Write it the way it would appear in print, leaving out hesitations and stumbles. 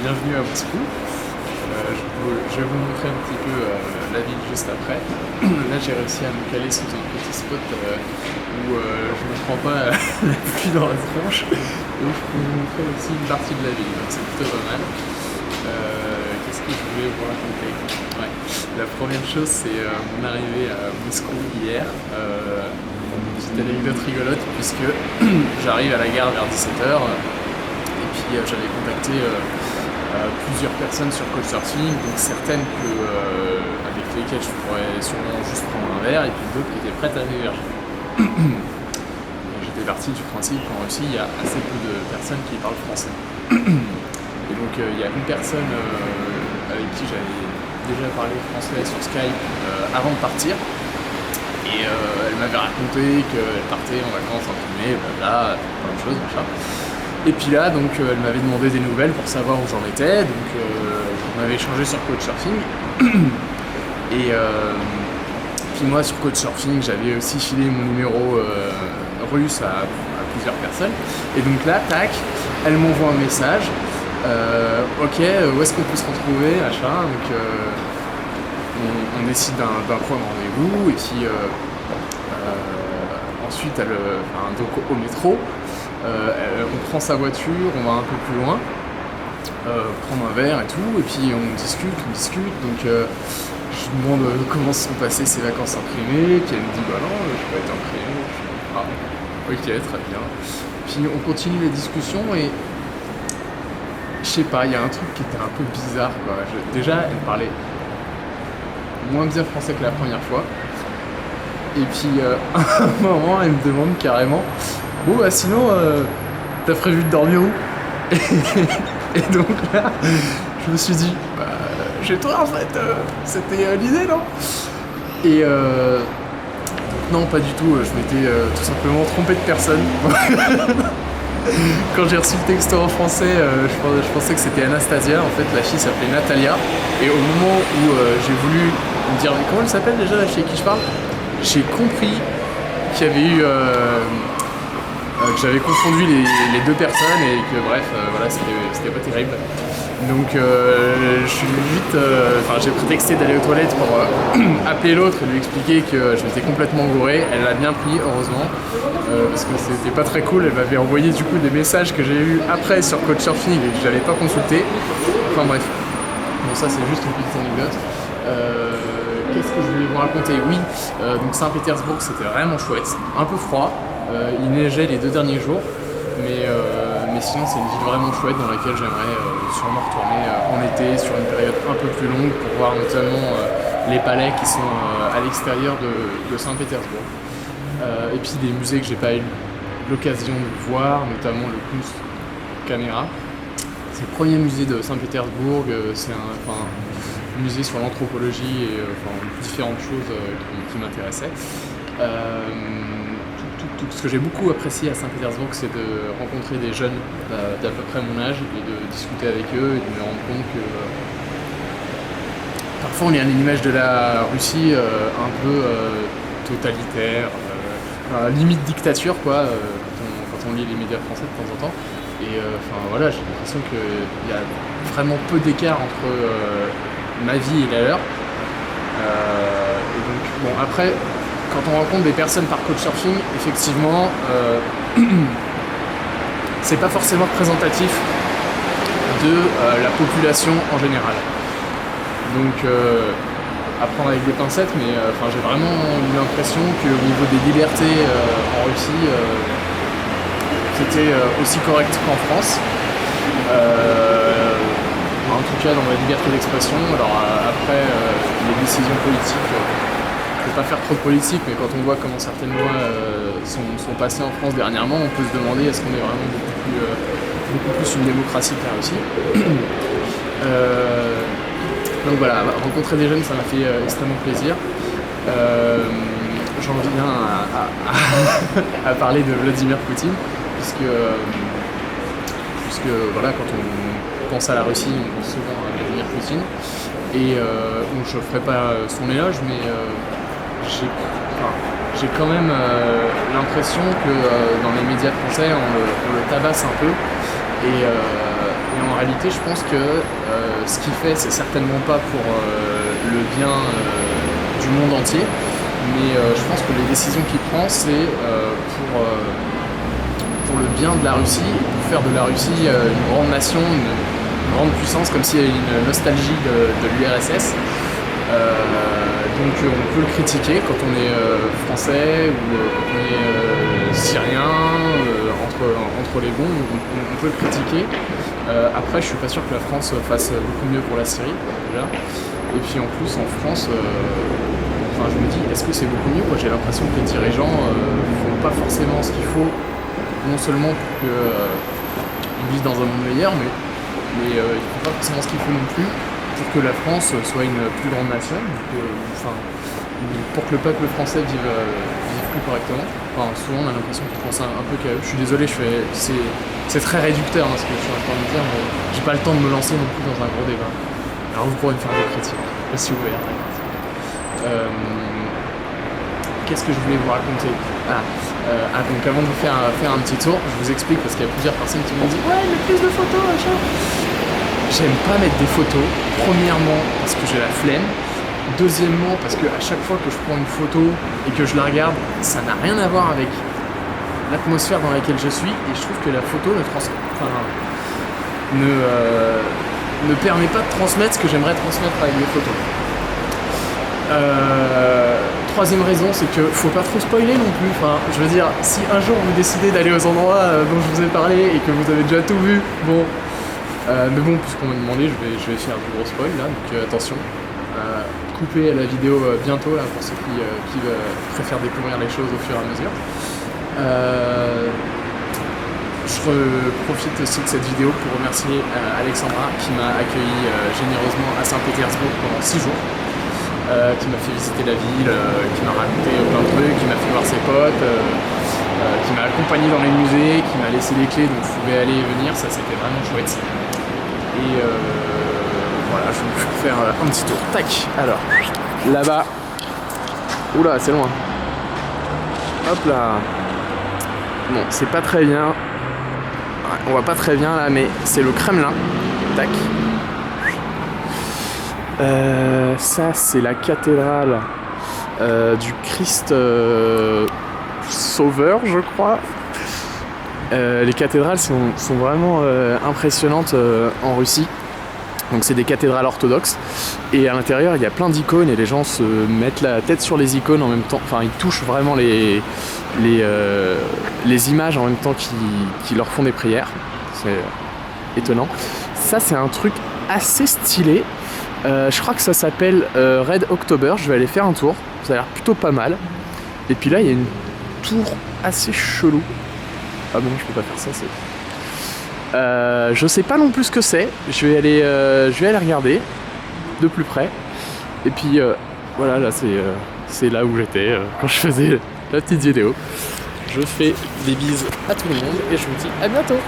bienvenue à Moscou. Je vais vous montrer un petit peu la ville juste après. Là j'ai réussi à me caler sous un petit spot où je ne prends pas la pluie dans la tronche. Donc je peux vous montrer aussi une partie de la ville, donc c'est plutôt pas mal. Qu'est-ce que je voulais vous raconter? Ouais. La première chose c'est mon arrivée à Moscou hier. Une petite anecdote rigolote puisque j'arrive à la gare vers 17h et puis j'avais contacté plusieurs personnes sur Couchsurfing, donc certaines avec lesquelles je pourrais sûrement juste prendre un verre et puis d'autres qui étaient prêtes à m'héberger. J'étais parti du principe qu'en Russie il y a assez peu de personnes qui parlent français. Et donc il y a une personne avec qui j'avais déjà parlé français sur Skype avant de partir. Et elle m'avait raconté qu'elle partait en vacances en Crimée, blabla, plein de choses, machin. Et puis là, donc, elle m'avait demandé des nouvelles pour savoir où j'en étais, donc on avait échangé sur Couchsurfing. Et puis moi, sur Couchsurfing, j'avais aussi filé mon numéro russe à plusieurs personnes. Et donc là, tac, elle m'envoie un message. Ok, où est-ce qu'on peut se retrouver, machin. Donc on décide d'un point de rendez-vous, et puis ensuite, donc au métro. On prend sa voiture, on va un peu plus loin, prendre un verre et tout, et puis on discute, donc je lui demande comment se sont passées ses vacances en Crimée, puis elle me dit bah non, je n'ai pas été en Crimée. Ah, ok, très bien. Puis on continue les discussions et je sais pas, il y a un truc qui était un peu bizarre, quoi. Déjà, elle parlait moins bien français que la première fois, et puis à un moment, elle me demande carrément bon bah sinon, t'as prévu de dormir où? Et donc là, je me suis dit, bah chez toi en fait, c'était l'idée, non? Et non, pas du tout, je m'étais tout simplement trompé de personne. Quand j'ai reçu le texto en français, je pensais que c'était Anastasia, en fait la fille s'appelait Natalia. Et au moment où j'ai voulu me dire, mais comment elle s'appelle déjà la fille avec qui je parle? J'ai compris qu'il y avait eu... que j'avais confondu les deux personnes et que bref, voilà, c'était pas terrible. Donc je suis vite, j'ai prétexté d'aller aux toilettes pour appeler l'autre et lui expliquer que je m'étais complètement gouré. Elle l'a bien pris, heureusement, parce que c'était pas très cool. Elle m'avait envoyé du coup des messages que j'ai eu après sur Couchsurfing et que j'avais pas consulté. Enfin bref, bon ça c'est juste une petite anecdote. Qu'est-ce que je voulais vous raconter? Oui, donc Saint-Pétersbourg c'était vraiment chouette, un peu froid. Il neigeait les 2 derniers jours, mais sinon c'est une ville vraiment chouette dans laquelle j'aimerais sûrement retourner en été sur une période un peu plus longue pour voir notamment les palais qui sont à l'extérieur de Saint-Pétersbourg. Et puis des musées que j'ai pas eu l'occasion de voir, notamment le Kunstkamera. C'est le premier musée de Saint-Pétersbourg, c'est un musée sur l'anthropologie et différentes choses qui m'intéressaient. Ce que j'ai beaucoup apprécié à Saint-Pétersbourg, c'est de rencontrer des jeunes d'à peu près mon âge et de discuter avec eux et de me rendre compte que parfois on a une image de la Russie un peu totalitaire, limite dictature quoi, quand on lit les médias français de temps en temps. Et voilà, j'ai l'impression qu'il y a vraiment peu d'écart entre ma vie et la leur. Et donc bon après. Quand on rencontre des personnes par Couchsurfing, effectivement, c'est pas forcément représentatif de la population en général. Donc, à prendre avec des pincettes, mais j'ai vraiment eu l'impression qu'au niveau des libertés en Russie, c'était aussi correct qu'en France. En tout cas, dans la liberté d'expression. Alors après, les décisions politiques. Je ne vais pas faire trop de politique, mais quand on voit comment certaines lois sont passées en France dernièrement, on peut se demander est-ce qu'on est vraiment beaucoup plus une démocratie que la Russie. Donc voilà, rencontrer des jeunes, ça m'a fait extrêmement plaisir. J'en viens à parler de Vladimir Poutine, puisque voilà, quand on pense à la Russie, on pense souvent à Vladimir Poutine. Et bon, je ne ferai pas son éloge, mais j'ai quand même l'impression que dans les médias français on le tabasse un peu et Et en réalité, je pense que ce qu'il fait, c'est certainement pas pour le bien du monde entier, mais je pense que les décisions qu'il prend, c'est pour le bien de la Russie, pour faire de la Russie une grande nation, une grande puissance, comme s'il y avait une nostalgie de l'URSS. Donc on peut le critiquer quand on est français ou quand on est syrien, entre les bons, on peut le critiquer. Après, je suis pas sûr que la France fasse beaucoup mieux pour la Syrie, déjà. Et puis en plus, en France, je me dis, est-ce que c'est beaucoup mieux? Moi, j'ai l'impression que les dirigeants font pas forcément ce qu'il faut, non seulement pour qu'ils vivent dans un monde meilleur, mais ils font pas forcément ce qu'il faut non plus pour que la France soit une plus grande nation, pour que le peuple français vive plus correctement. Souvent, on a l'impression qu'ils pensent un peu qu'à eux. Je suis désolé, c'est très réducteur ce que je suis en train de dire, mais j'ai pas le temps de me lancer non plus dans un gros débat. Alors vous pourrez me faire des critiques, si vous voulez. Qu'est-ce que je voulais vous raconter? Donc avant de vous faire un petit tour, je vous explique parce qu'il y a plusieurs personnes qui m'ont dit ouais, mais plus de photos, machin. J'aime pas mettre des photos, premièrement parce que j'ai la flemme, deuxièmement parce que à chaque fois que je prends une photo et que je la regarde, ça n'a rien à voir avec l'atmosphère dans laquelle je suis, et je trouve que la photo ne permet pas de transmettre ce que j'aimerais transmettre avec les photos. Troisième raison, c'est que faut pas trop spoiler non plus. Je veux dire, si un jour vous décidez d'aller aux endroits dont je vous ai parlé et que vous avez déjà tout vu, bon. Mais bon, puisqu'on m'a demandé, je vais faire du gros spoil là, donc attention. Coupez la vidéo bientôt là pour ceux qui préfèrent découvrir les choses au fur et à mesure. Je profite aussi de cette vidéo pour remercier Alexandra qui m'a accueilli généreusement à Saint-Pétersbourg pendant 6 jours. Qui m'a fait visiter la ville, qui m'a raconté plein de trucs, qui m'a fait voir ses potes, qui m'a accompagné dans les musées, qui m'a laissé les clés, donc je pouvais aller et venir, ça c'était vraiment chouette. Et voilà, je vais vous faire un petit tour. Tac, alors, là-bas, oula, c'est loin. Hop là. Bon, c'est pas très bien. Ouais, on voit pas très bien là, mais c'est le Kremlin. Tac. Ça, c'est la cathédrale du Christ Sauveur, je crois. Les cathédrales sont vraiment impressionnantes en Russie. Donc c'est des cathédrales orthodoxes. Et à l'intérieur, il y a plein d'icônes et les gens se mettent la tête sur les icônes en même temps. Enfin, ils touchent vraiment les images en même temps qui leur font des prières. C'est étonnant. Ça, c'est un truc assez stylé. Je crois que ça s'appelle Red October. Je vais aller faire un tour. Ça a l'air plutôt pas mal. Et puis là, il y a une tour assez chelou. Ah bon, je peux pas faire ça. Je sais pas non plus ce que c'est. Je vais aller regarder de plus près. Et puis voilà, là c'est là où j'étais quand je faisais la petite vidéo. Je fais des bises à tout le monde et je vous dis à bientôt.